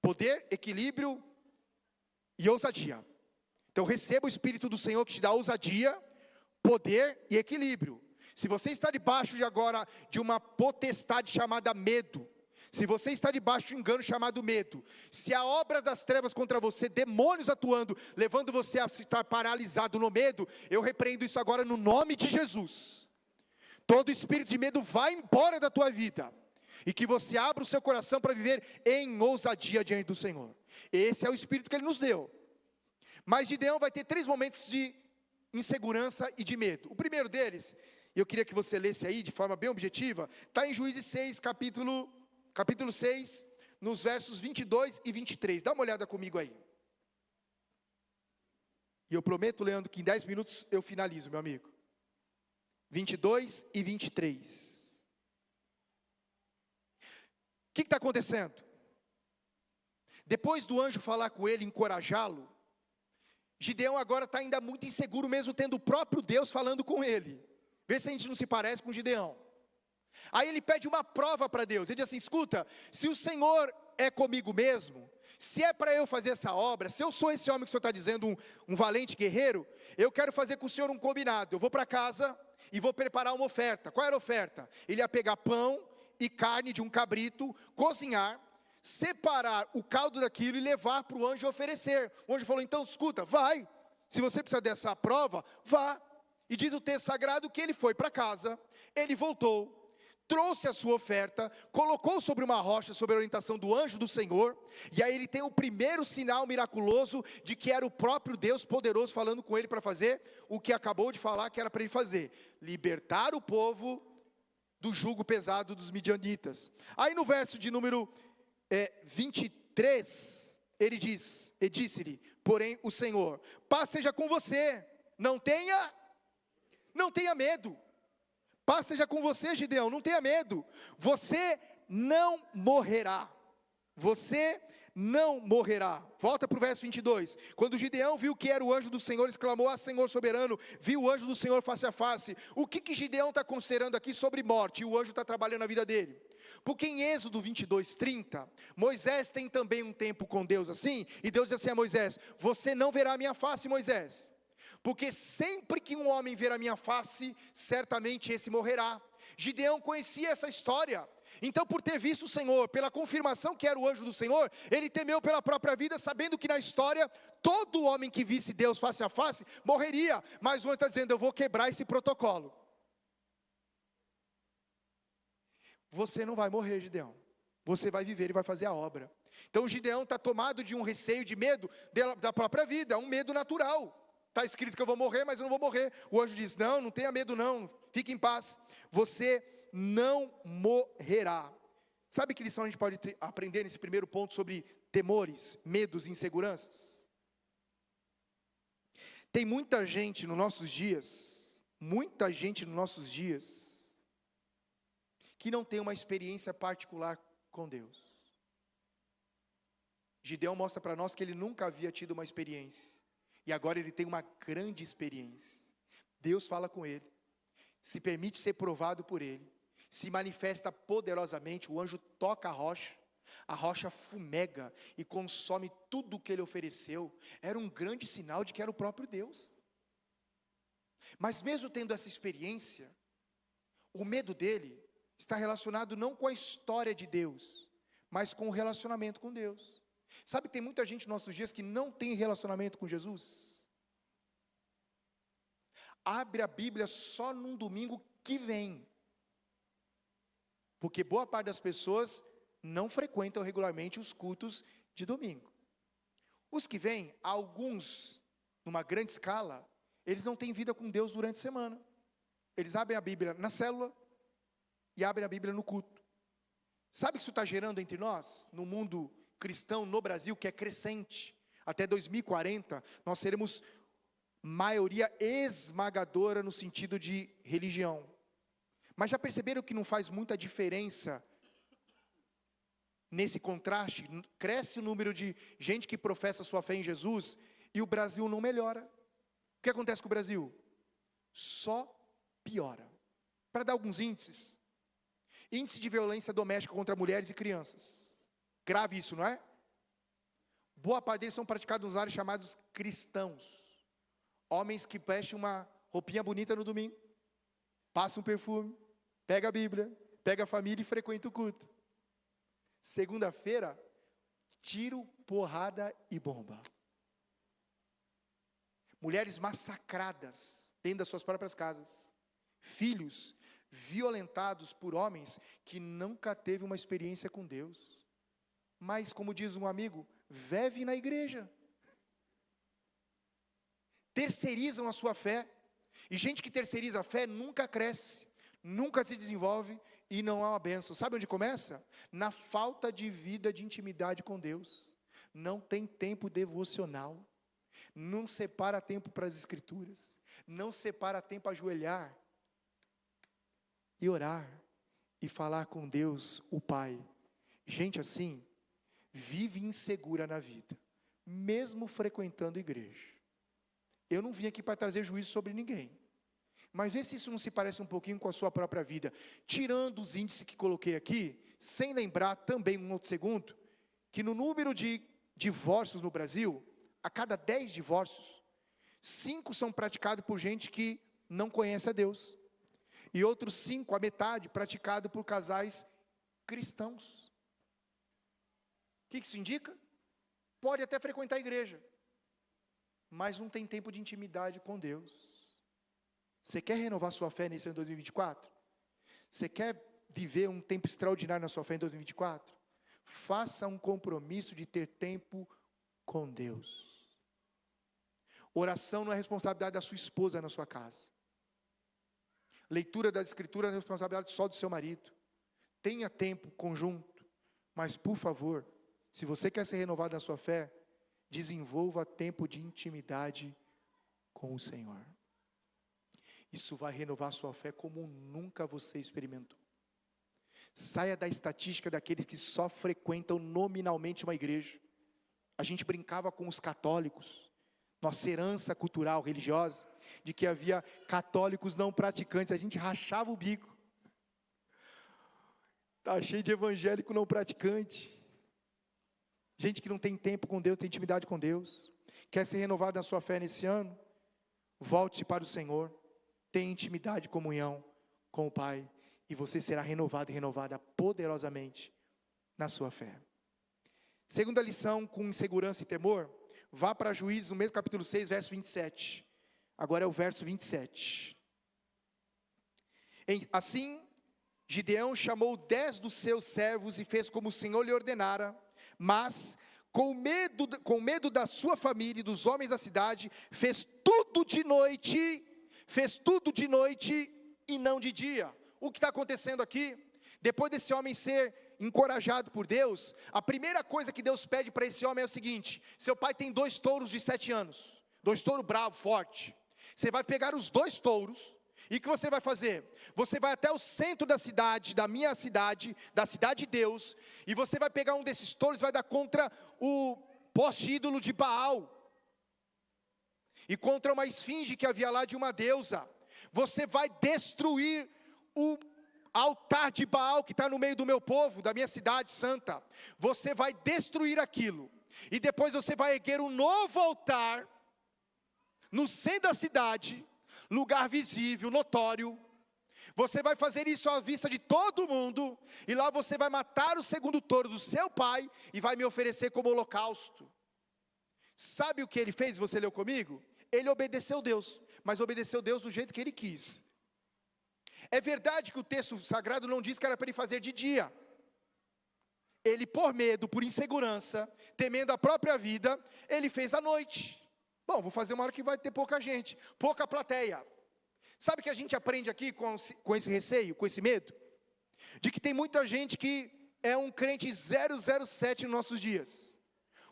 Poder, equilíbrio e ousadia. Então receba o Espírito do Senhor que te dá ousadia, poder e equilíbrio. Se você está debaixo de agora de uma potestade chamada medo, se você está debaixo de um engano chamado medo, se a obra das trevas contra você, demônios atuando, levando você a estar paralisado no medo, eu repreendo isso agora no nome de Jesus. Todo espírito de medo vai embora da tua vida, e que você abra o seu coração para viver em ousadia diante do Senhor. Esse é o espírito que Ele nos deu. Mas Gideão vai ter 3 momentos de insegurança e de medo. O primeiro deles, eu queria que você lesse aí de forma bem objetiva, está em Juízes 6, capítulo 6, nos versos 22 e 23. Dá uma olhada comigo aí. E eu prometo, Leandro, que em 10 minutos eu finalizo, meu amigo. 22 e 23. O que está acontecendo? Depois do anjo falar com ele, encorajá-lo, Gideão agora está ainda muito inseguro, mesmo tendo o próprio Deus falando com ele. Vê se a gente não se parece com Gideão. Aí ele pede uma prova para Deus. Ele diz assim: escuta, se o Senhor é comigo mesmo, se é para eu fazer essa obra, se eu sou esse homem que o Senhor está dizendo, um valente guerreiro, eu quero fazer com o Senhor um combinado. Eu vou para casa e vou preparar uma oferta. Qual era a oferta? Ele ia pegar pão e carne de um cabrito, cozinhar, separar o caldo daquilo e levar para o anjo oferecer. O anjo falou: então escuta, vai, se você precisa dessa prova, vá. E diz o texto sagrado que ele foi para casa, ele voltou, trouxe a sua oferta, colocou sobre uma rocha, sob a orientação do anjo do Senhor, e aí ele tem o primeiro sinal miraculoso, de que era o próprio Deus poderoso falando com ele para fazer, o que acabou de falar que era para ele fazer, libertar o povo do jugo pesado dos midianitas. Aí no verso de número 23, ele diz, e disse-lhe, porém o Senhor, paz seja com você, não tenha medo. Paz seja com você, Gideão, não tenha medo. Você não morrerá. Você não morrerá. Volta para o verso 22. Quando Gideão viu que era o anjo do Senhor, exclamou: ah, Senhor soberano, viu o anjo do Senhor face a face. O que Gideão está considerando aqui sobre morte? E o anjo está trabalhando na vida dele. Porque em Êxodo 22:30, Moisés tem também um tempo com Deus assim, e Deus diz assim a Moisés: você não verá a minha face, Moisés. Porque sempre que um homem ver a minha face, certamente esse morrerá. Gideão conhecia essa história. Então, por ter visto o Senhor, pela confirmação que era o anjo do Senhor, ele temeu pela própria vida, sabendo que na história, todo homem que visse Deus face a face, morreria. Mas o anjo está dizendo: eu vou quebrar esse protocolo. Você não vai morrer, Gideão. Você vai viver e vai fazer a obra. Então Gideão está tomado de um receio, de medo da própria vida, um medo natural. Está escrito que eu vou morrer, mas eu não vou morrer. O anjo diz, não tenha medo não, fique em paz, você não morrerá. Sabe que lição a gente pode aprender nesse primeiro ponto sobre temores, medos e inseguranças? Tem muita gente nos nossos dias, que não tem uma experiência particular com Deus. Gideão mostra para nós que ele nunca havia tido uma experiência, e agora ele tem uma grande experiência. Deus fala com ele, se permite ser provado por ele, se manifesta poderosamente, o anjo toca a rocha fumega e consome tudo o que ele ofereceu. Era um grande sinal de que era o próprio Deus. Mas mesmo tendo essa experiência, o medo dele está relacionado não com a história de Deus, mas com o relacionamento com Deus. Sabe que tem muita gente nos nossos dias que não tem relacionamento com Jesus? Abre a Bíblia só num domingo que vem, porque boa parte das pessoas não frequentam regularmente os cultos de domingo. Os que vêm, alguns, numa grande escala, eles não têm vida com Deus durante a semana. Eles abrem a Bíblia na célula e abrem a Bíblia no culto. Sabe o que isso está gerando entre nós? No mundo cristão, no Brasil, que é crescente. Até 2040, nós seremos maioria esmagadora no sentido de religião. Mas já perceberam que não faz muita diferença nesse contraste? Cresce o número de gente que professa sua fé em Jesus e o Brasil não melhora. O que acontece com o Brasil? Só piora. Para dar alguns índices: índice de violência doméstica contra mulheres e crianças. Grave isso, não é? Boa parte deles são praticados nos lares chamados cristãos. Homens que vestem uma roupinha bonita no domingo, passam um perfume, pega a Bíblia, pega a família e frequenta o culto. Segunda-feira, tiro, porrada e bomba. Mulheres massacradas dentro das suas próprias casas. Filhos violentados por homens que nunca teve uma experiência com Deus. Mas, como diz um amigo, vive na igreja. Terceirizam a sua fé. E gente que terceiriza a fé nunca cresce, nunca se desenvolve e não há uma bênção. Sabe onde começa? Na falta de vida de intimidade com Deus. Não tem tempo devocional, não separa tempo para as escrituras, não separa tempo para ajoelhar e orar e falar com Deus, o Pai. Gente assim vive insegura na vida, mesmo frequentando igreja. Eu não vim aqui para trazer juízo sobre ninguém, mas vê se isso não se parece um pouquinho com a sua própria vida. Tirando os índices que coloquei aqui, sem lembrar também um outro segundo, que no número de divórcios no Brasil, a cada 10 divórcios, 5 são praticados por gente que não conhece a Deus, e outros 5, a metade, praticado por casais cristãos. O que isso indica? Pode até frequentar a igreja, mas não tem tempo de intimidade com Deus. Você quer renovar sua fé nesse ano 2024? Você quer viver um tempo extraordinário na sua fé em 2024? Faça um compromisso de ter tempo com Deus. Oração não é responsabilidade da sua esposa na sua casa. Leitura das escrituras é responsabilidade só do seu marido. Tenha tempo conjunto, mas por favor, se você quer ser renovado na sua fé, desenvolva tempo de intimidade com o Senhor. Isso vai renovar sua fé como nunca você experimentou. Saia da estatística daqueles que só frequentam nominalmente uma igreja. A gente brincava com os católicos, nossa herança cultural, religiosa, de que havia católicos não praticantes. A gente rachava o bico. Está cheio de evangélico não praticante. Gente que não tem tempo com Deus, tem intimidade com Deus. Quer ser renovado na sua fé nesse ano? Volte-se para o Senhor. Tenha intimidade e comunhão com o Pai. E você será renovado e renovada poderosamente na sua fé. Segunda lição, com insegurança e temor, vá para Juízes, no mesmo capítulo 6, verso 27. Agora é o verso 27. Assim, Gideão chamou 10 dos seus servos e fez como o Senhor lhe ordenara, Mas, com medo da sua família e dos homens da cidade, fez tudo de noite e não de dia. O que está acontecendo aqui? Depois desse homem ser encorajado por Deus, a primeira coisa que Deus pede para esse homem é o seguinte: seu pai tem 2 touros de 7 anos, 2 touros bravos, forte. Você vai pegar os 2 touros, e o que você vai fazer? Você vai até o centro da cidade, da minha cidade, da cidade de Deus, e você vai pegar um desses touros e vai dar contra o poste ídolo de Baal, e contra uma esfinge que havia lá de uma deusa. Você vai destruir o altar de Baal que está no meio do meu povo, da minha cidade santa. Você vai destruir aquilo, e depois você vai erguer um novo altar, no centro da cidade, lugar visível, notório. Você vai fazer isso à vista de todo mundo, e lá você vai matar o segundo touro do seu pai, e vai me oferecer como holocausto. Sabe o que ele fez? Você leu comigo? Ele obedeceu Deus, mas obedeceu Deus do jeito que ele quis. É verdade que o texto sagrado não diz que era para ele fazer de dia. Ele, por medo, por insegurança, temendo a própria vida, ele fez à noite. Bom, vou fazer uma hora que vai ter pouca gente, pouca plateia. Sabe o que a gente aprende aqui com esse receio, com esse medo? De que tem muita gente que é um crente 007 nos nossos dias.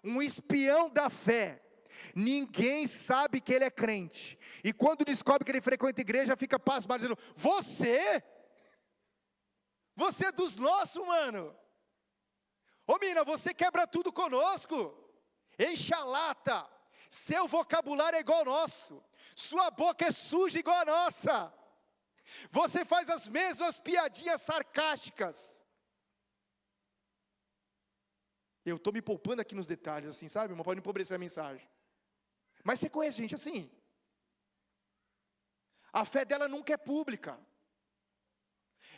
Um espião da fé. Ninguém sabe que ele é crente, e quando descobre que ele frequenta a igreja, fica pasmado, dizendo: você é dos nossos, mano. Ô mina, você quebra tudo conosco, enche a lata, seu vocabulário é igual ao nosso, sua boca é suja igual a nossa, você faz as mesmas piadinhas sarcásticas. Eu estou me poupando aqui nos detalhes, assim, sabe, mas pode empobrecer a mensagem. Mas você conhece gente assim? A fé dela nunca é pública,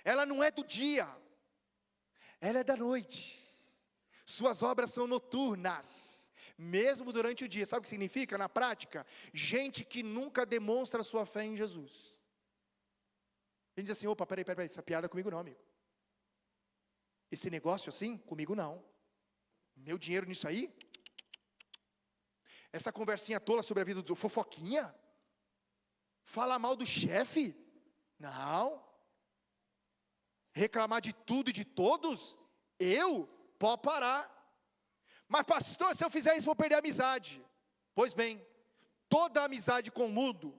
ela não é do dia, ela é da noite. Suas obras são noturnas, mesmo durante o dia. Sabe o que significa na prática? Gente que nunca demonstra sua fé em Jesus. Ele diz assim: opa, peraí, essa piada comigo não, amigo. Esse negócio assim, comigo não. Meu dinheiro nisso aí? Essa conversinha tola sobre a vida do fofoquinha? Falar mal do chefe? Não. Reclamar de tudo e de todos? Pode parar. Mas pastor, se eu fizer isso, vou perder a amizade. Pois bem, toda amizade com o mundo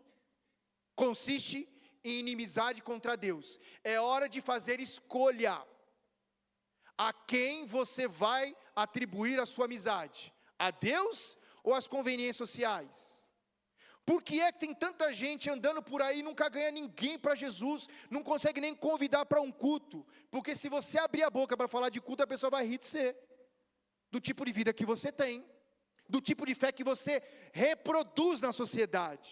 consiste em inimizade contra Deus. É hora de fazer escolha. A quem você vai atribuir a sua amizade? A Deus ou as conveniências sociais? Por que é que tem tanta gente andando por aí e nunca ganha ninguém para Jesus, não consegue nem convidar para um culto? Porque se você abrir a boca para falar de culto, a pessoa vai rir de você, do tipo de vida que você tem, do tipo de fé que você reproduz na sociedade.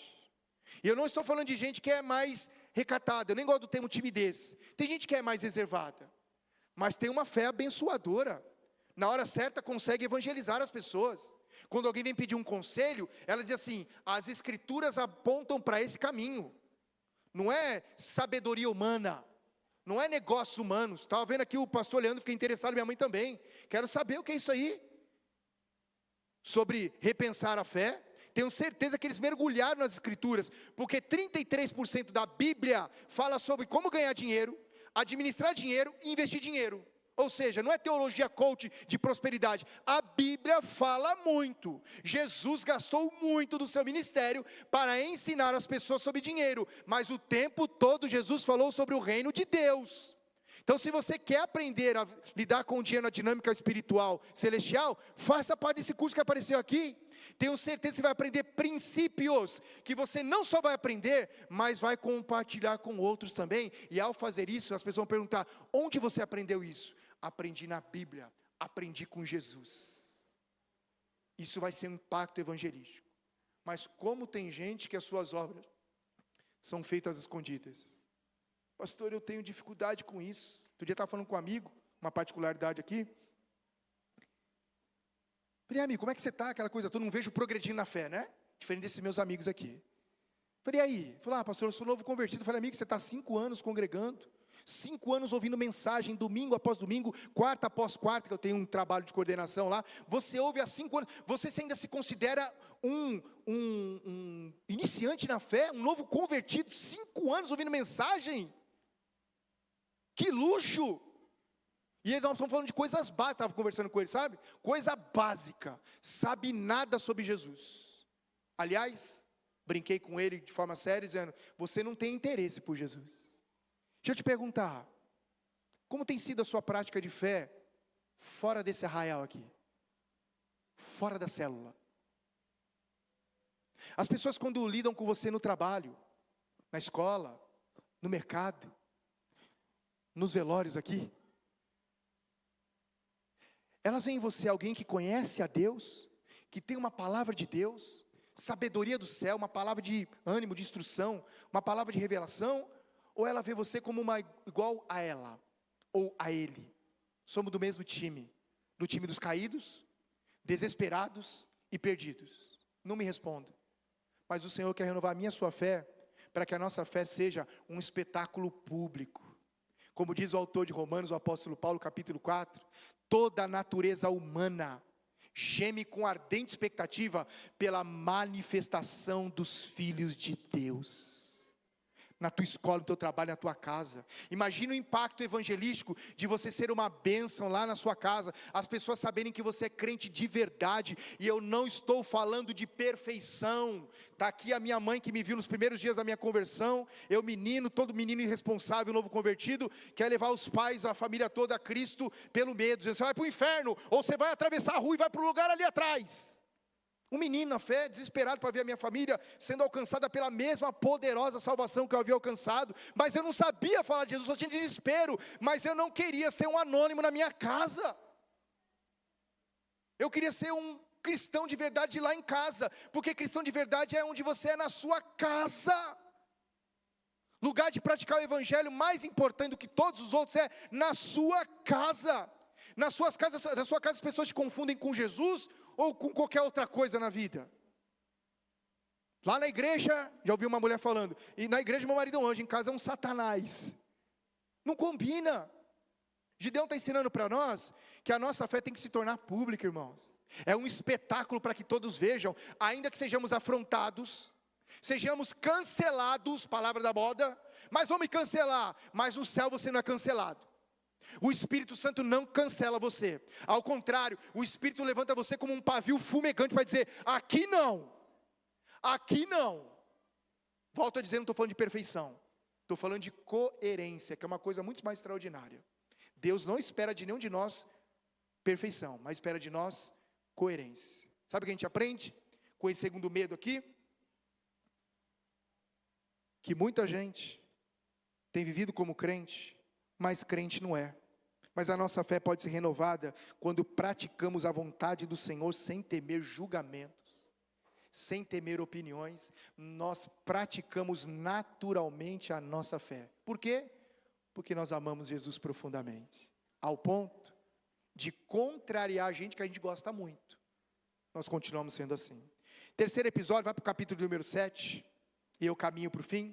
E eu não estou falando de gente que é mais recatada, eu nem gosto do termo timidez. Tem gente que é mais reservada, mas tem uma fé abençoadora, na hora certa consegue evangelizar as pessoas. Quando alguém vem pedir um conselho, ela diz assim: as escrituras apontam para esse caminho. Não é sabedoria humana, não é negócios humanos. Estava vendo aqui o pastor Leandro, fiquei interessado, minha mãe também. Quero saber o que é isso aí. Sobre repensar a fé. Tenho certeza que eles mergulharam nas escrituras, porque 33% da Bíblia fala sobre como ganhar dinheiro, administrar dinheiro e investir dinheiro. Ou seja, não é teologia coach de prosperidade. A Bíblia fala muito. Jesus gastou muito do seu ministério para ensinar as pessoas sobre dinheiro, mas o tempo todo Jesus falou sobre o reino de Deus. Então, se você quer aprender a lidar com o dinheiro na dinâmica espiritual celestial, faça parte desse curso que apareceu aqui. Tenho certeza que você vai aprender princípios, que você não só vai aprender, mas vai compartilhar com outros também. E ao fazer isso, as pessoas vão perguntar: onde você aprendeu isso? Aprendi na Bíblia, aprendi com Jesus. Isso vai ser um impacto evangelístico. Mas como tem gente que as suas obras são feitas às escondidas? Pastor, eu tenho dificuldade com isso. Outro dia eu estava falando com um amigo, uma particularidade aqui. Falei: amigo, como é que você está? Aquela coisa toda, não vejo progredindo na fé, né? Diferente desses meus amigos aqui. Falei: e aí? Falei: pastor, eu sou novo convertido. Falei: amigo, você está há 5 anos congregando, 5 anos ouvindo mensagem, domingo após domingo, quarta após quarta, que eu tenho um trabalho de coordenação lá. Você ouve há 5 anos, você ainda se considera um iniciante na fé, um novo convertido, 5 anos ouvindo mensagem? Que luxo! E nós estamos falando de coisas básicas, estava conversando com ele, sabe? Coisa básica, sabe nada sobre Jesus. Aliás, brinquei com ele de forma séria, dizendo, você não tem interesse por Jesus. Deixa eu te perguntar, como tem sido a sua prática de fé, fora desse arraial aqui? Fora da célula? As pessoas quando lidam com você no trabalho, na escola, no mercado, nos velórios aqui, elas veem em você alguém que conhece a Deus, que tem uma palavra de Deus, sabedoria do céu, uma palavra de ânimo, de instrução, uma palavra de revelação, ou ela vê você como igual a ela, ou a ele? Somos do mesmo time, do time dos caídos, desesperados e perdidos. Não me respondo, mas o Senhor quer renovar a minha e a sua fé, para que a nossa fé seja um espetáculo público. Como diz o autor de Romanos, o apóstolo Paulo, capítulo 4, toda a natureza humana geme com ardente expectativa pela manifestação dos filhos de Deus. Na tua escola, no teu trabalho, na tua casa. Imagina o impacto evangelístico de você ser uma bênção lá na sua casa, as pessoas saberem que você é crente de verdade, e eu não estou falando de perfeição. Está aqui a minha mãe que me viu nos primeiros dias da minha conversão, eu menino, todo menino irresponsável, novo convertido, quer levar os pais, a família toda a Cristo pelo medo, dizendo, você vai para o inferno, ou você vai atravessar a rua e vai para o lugar ali atrás. Um menino na fé, desesperado para ver a minha família sendo alcançada pela mesma poderosa salvação que eu havia alcançado, mas eu não sabia falar de Jesus, eu tinha desespero, mas eu não queria ser um anônimo na minha casa, eu queria ser um cristão de verdade lá em casa, porque cristão de verdade é onde você é na sua casa. Lugar de praticar o evangelho mais importante do que todos os outros é na sua casa. Na sua casa as pessoas te confundem com Jesus ou com qualquer outra coisa na vida. Lá na igreja, já ouvi uma mulher falando, e na igreja meu marido é um anjo, em casa é um satanás. Não combina. Gideão está ensinando para nós que a nossa fé tem que se tornar pública, irmãos. É um espetáculo para que todos vejam, ainda que sejamos afrontados, sejamos cancelados, palavra da moda, mas vão me cancelar, mas no céu você não é cancelado. O Espírito Santo não cancela você, ao contrário, o Espírito levanta você como um pavio fumegante para dizer, aqui não, aqui não. Volto a dizer, não estou falando de perfeição, estou falando de coerência, que é uma coisa muito mais extraordinária. Deus não espera de nenhum de nós perfeição, mas espera de nós coerência. Sabe o que a gente aprende com esse segundo medo aqui? Que muita gente tem vivido como crente, mas crente não é. Mas a nossa fé pode ser renovada quando praticamos a vontade do Senhor sem temer julgamentos, sem temer opiniões. Nós praticamos naturalmente a nossa fé. Por quê? Porque nós amamos Jesus profundamente, ao ponto de contrariar a gente que a gente gosta muito. Nós continuamos sendo assim. Terceiro episódio, vai para o capítulo número 7, e eu caminho para o fim.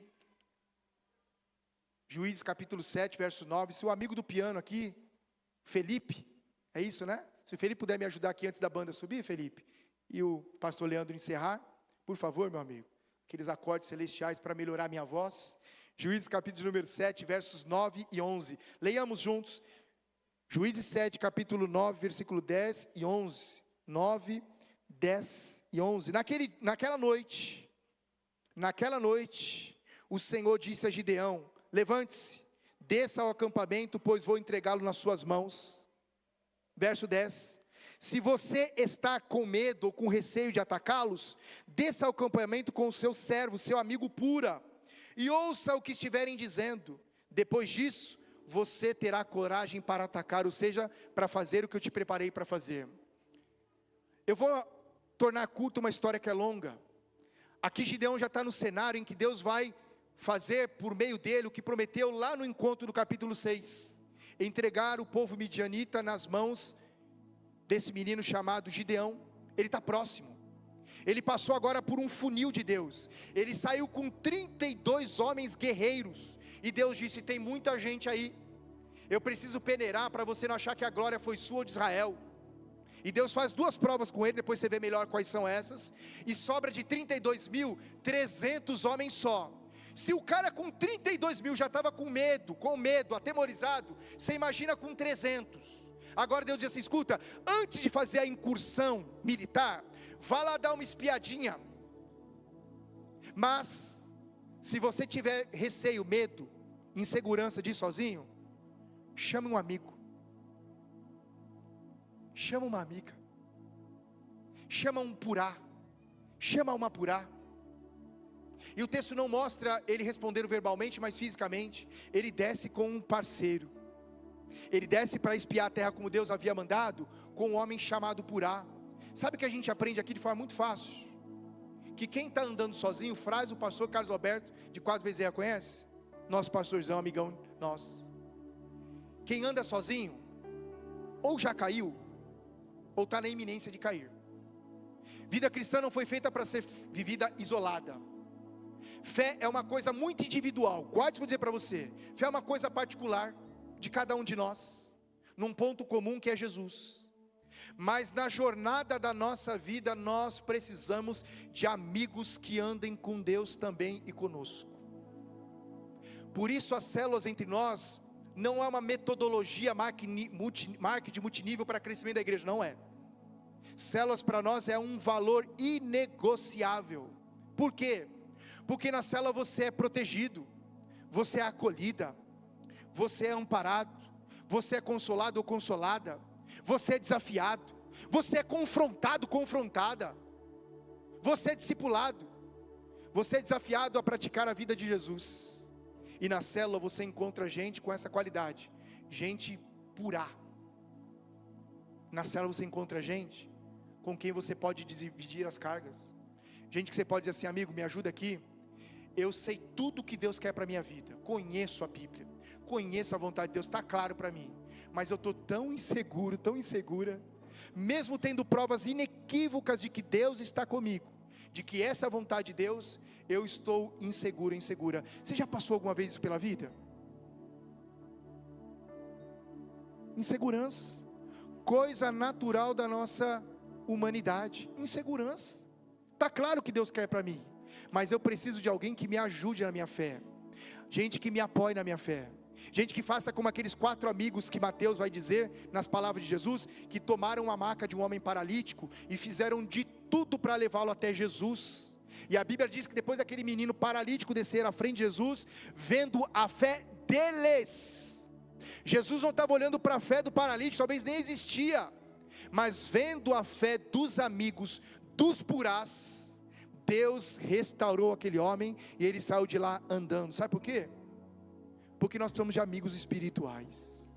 Juízes capítulo 7, verso 9, se o amigo do piano aqui, Felipe, é isso, né? Se o Felipe puder me ajudar aqui antes da banda subir, Felipe, e o pastor Leandro encerrar, por favor, meu amigo, aqueles acordes celestiais para melhorar a minha voz. Juízes capítulo número 7, versos 9 e 11, leiamos juntos, Juízes 7, capítulo 9, versículo 10 e 11, 9, 10 e 11, naquela noite, o Senhor disse a Gideão, levante-se, desça ao acampamento, pois vou entregá-lo nas suas mãos. Verso 10, se você está com medo ou com receio de atacá-los, desça ao acampamento com o seu servo, seu amigo Pura, e ouça o que estiverem dizendo. Depois disso, você terá coragem para atacar, ou seja, para fazer o que eu te preparei para fazer. Eu vou tornar curta uma história que é longa. Aqui Gideão já está no cenário em que Deus vai fazer por meio dele o que prometeu lá no encontro do capítulo 6, entregar o povo midianita nas mãos desse menino chamado Gideão. Ele está próximo, ele passou agora por um funil de Deus, ele saiu com 32 homens guerreiros, E Deus disse: tem muita gente aí, eu preciso peneirar para você não achar que a glória foi sua ou de Israel. E Deus faz 2 provas com ele, depois você vê melhor quais são essas, e sobra de 32.300 homens só. Se o cara com 32.000 já estava com medo, atemorizado, você imagina com 300. Agora Deus diz assim: escuta, antes de fazer a incursão militar, vá lá dar uma espiadinha. Mas, se você tiver receio, medo, insegurança de ir sozinho, chame um amigo, chama uma amiga, chama um purá, chama uma purá. E o texto não mostra ele respondendo verbalmente, mas fisicamente. Ele desce com um parceiro, ele desce para espiar a terra como Deus havia mandado, com um homem chamado Purá. Sabe o que a gente aprende aqui de forma muito fácil? Que quem está andando sozinho, faz o pastor Carlos Alberto de Quadros Bezerra, conhece? Nosso pastorzão, amigão nosso. Quem anda sozinho, ou já caiu, ou está na iminência de cair. Vida cristã não foi feita para ser vivida isolada. Fé é uma coisa muito individual. Guarde, vou dizer para você, fé é uma coisa particular de cada um de nós, num ponto comum que é Jesus. Mas na jornada da nossa vida, nós precisamos de amigos que andem com Deus também e conosco. Por isso as células entre nós não é uma metodologia marketing multinível para crescimento da igreja, não é. Células para nós é um valor inegociável. Por quê? Porque na célula você é protegido, você é acolhida, você é amparado, você é consolado ou consolada, você é desafiado, você é confrontado, confrontada, você é discipulado, você é desafiado a praticar a vida de Jesus. E na célula você encontra gente com essa qualidade, gente pura. Na célula você encontra gente com quem você pode dividir as cargas, gente que você pode dizer assim: amigo, me ajuda aqui, eu sei tudo que Deus quer para a minha vida, conheço a Bíblia, conheço a vontade de Deus, está claro para mim, mas eu estou tão inseguro, tão insegura, mesmo tendo provas inequívocas de que Deus está comigo, de que essa é a vontade de Deus, eu estou inseguro, insegura. Você já passou alguma vez isso pela vida? Insegurança, coisa natural da nossa humanidade, insegurança. Está claro que Deus quer para mim, mas eu preciso de alguém que me ajude na minha fé, gente que me apoie na minha fé, gente que faça como aqueles 4 amigos que Mateus vai dizer nas palavras de Jesus, que tomaram a maca de um homem paralítico e fizeram de tudo para levá-lo até Jesus. E a Bíblia diz que depois daquele menino paralítico descer à frente de Jesus, vendo a fé deles, Jesus não estava olhando para a fé do paralítico, talvez nem existia, mas vendo a fé dos amigos, dos purás, Deus restaurou aquele homem e ele saiu de lá andando. Sabe por quê? Porque nós precisamos de amigos espirituais.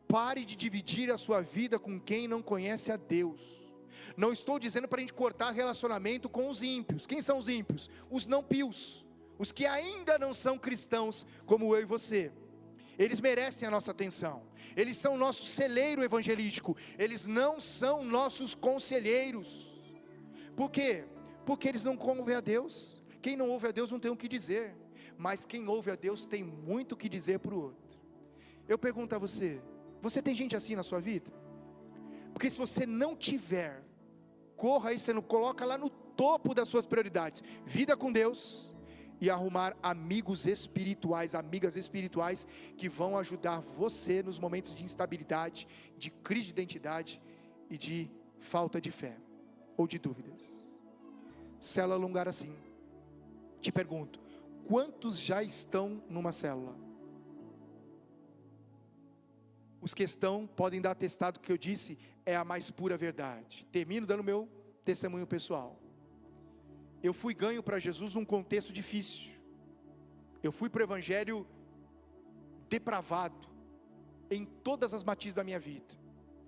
Pare de dividir a sua vida com quem não conhece a Deus. Não estou dizendo para a gente cortar relacionamento com os ímpios. Quem são os ímpios? Os não pios, os que ainda não são cristãos, como eu e você. Eles merecem a nossa atenção, eles são nosso celeiro evangelístico, eles não são nossos conselheiros. Por quê? Porque eles não ouvem a Deus. Quem não ouve a Deus não tem o que dizer, mas quem ouve a Deus tem muito o que dizer para o outro. Eu pergunto a você, você tem gente assim na sua vida? Porque se você não tiver, corra aí, você não coloca lá no topo das suas prioridades, vida com Deus, e arrumar amigos espirituais, amigas espirituais, que vão ajudar você nos momentos de instabilidade, de crise de identidade, e de falta de fé, ou de dúvidas. Célula é um lugar assim. Te pergunto, quantos já estão numa célula? Os que estão podem dar atestado que eu disse é a mais pura verdade. Termino dando meu testemunho pessoal. Eu fui ganho para Jesus num contexto difícil. Eu fui para o evangelho depravado em todas as matizes da minha vida: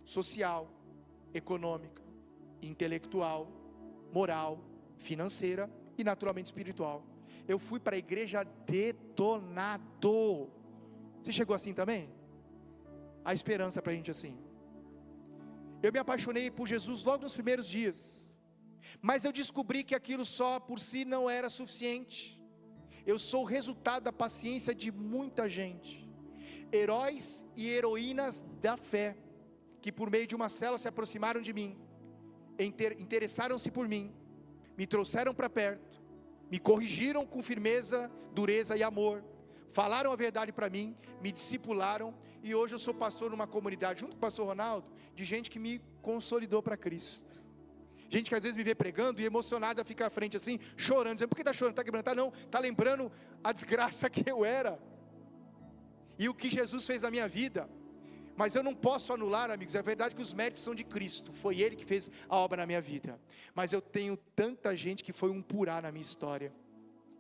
social, econômica, intelectual, moral, financeira e naturalmente espiritual. Eu fui para a igreja detonado. Você chegou assim também? A esperança para a gente assim. Eu me apaixonei por Jesus logo nos primeiros dias, mas eu descobri que aquilo só por si não era suficiente. eu sou o resultado da paciência de muita gente. Heróis e heroínas da fé, que por meio de uma célula se aproximaram de mim, interessaram-se por mim, me trouxeram para perto, me corrigiram com firmeza, dureza e amor, falaram a verdade para mim, me discipularam, e hoje eu sou pastor numa comunidade, junto com o pastor Ronaldo, de gente que me consolidou para Cristo. Gente que às vezes me vê pregando e emocionada fica à frente assim, chorando, dizendo: por que está chorando? Está quebrando? Não, está lembrando a desgraça que eu era, e o que Jesus fez na minha vida. Mas eu não posso anular, amigos, é verdade que os méritos são de Cristo, foi Ele que fez a obra na minha vida, mas eu tenho tanta gente que foi um purá na minha história,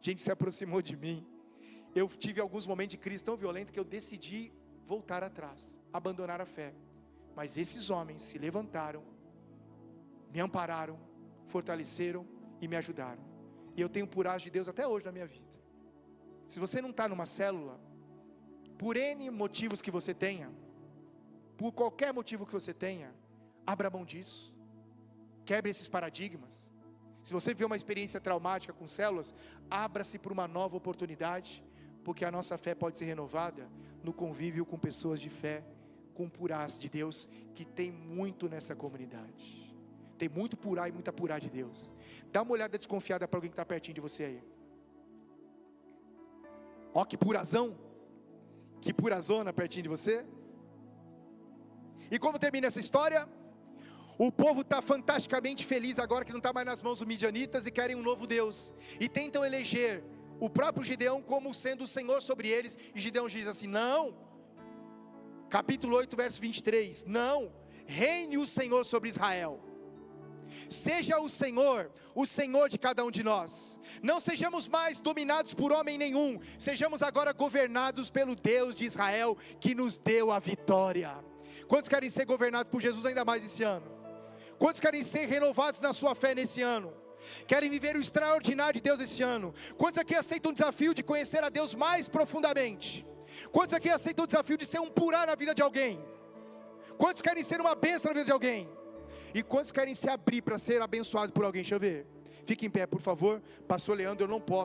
gente que se aproximou de mim. Eu tive alguns momentos de crise tão violentos que eu decidi voltar atrás, abandonar a fé, mas esses homens se levantaram, me ampararam, fortaleceram e me ajudaram, e eu tenho purás de Deus até hoje na minha vida. Se você não está numa célula, por N motivos que você tenha, por qualquer motivo que você tenha, abra mão disso, quebre esses paradigmas. Se você vê uma experiência traumática com células, abra-se para uma nova oportunidade, porque a nossa fé pode ser renovada no convívio com pessoas de fé, com purás de Deus, que tem muito nessa comunidade, tem muito purá e muita purá de Deus. Dá uma olhada desconfiada para alguém que está pertinho de você aí. Ó, que purazão, que purazona pertinho de você. E como termina essa história? O povo está fantasticamente feliz agora que não está mais nas mãos dos midianitas e querem um novo Deus, e tentam eleger o próprio Gideão como sendo o Senhor sobre eles, e Gideão diz assim: não, capítulo 8 verso 23, não, reine o Senhor sobre Israel, seja o Senhor de cada um de nós, não sejamos mais dominados por homem nenhum, sejamos agora governados pelo Deus de Israel, que nos deu a vitória. Quantos querem ser governados por Jesus ainda mais esse ano? Quantos querem ser renovados na sua fé nesse ano? Querem viver o extraordinário de Deus esse ano? Quantos aqui aceitam o desafio de conhecer a Deus mais profundamente? Quantos aqui aceitam o desafio de ser um purá na vida de alguém? Quantos querem ser uma bênção na vida de alguém? E quantos querem se abrir para ser abençoado por alguém? Deixa eu ver. Fique em pé, por favor. Pastor Leandro, eu não posso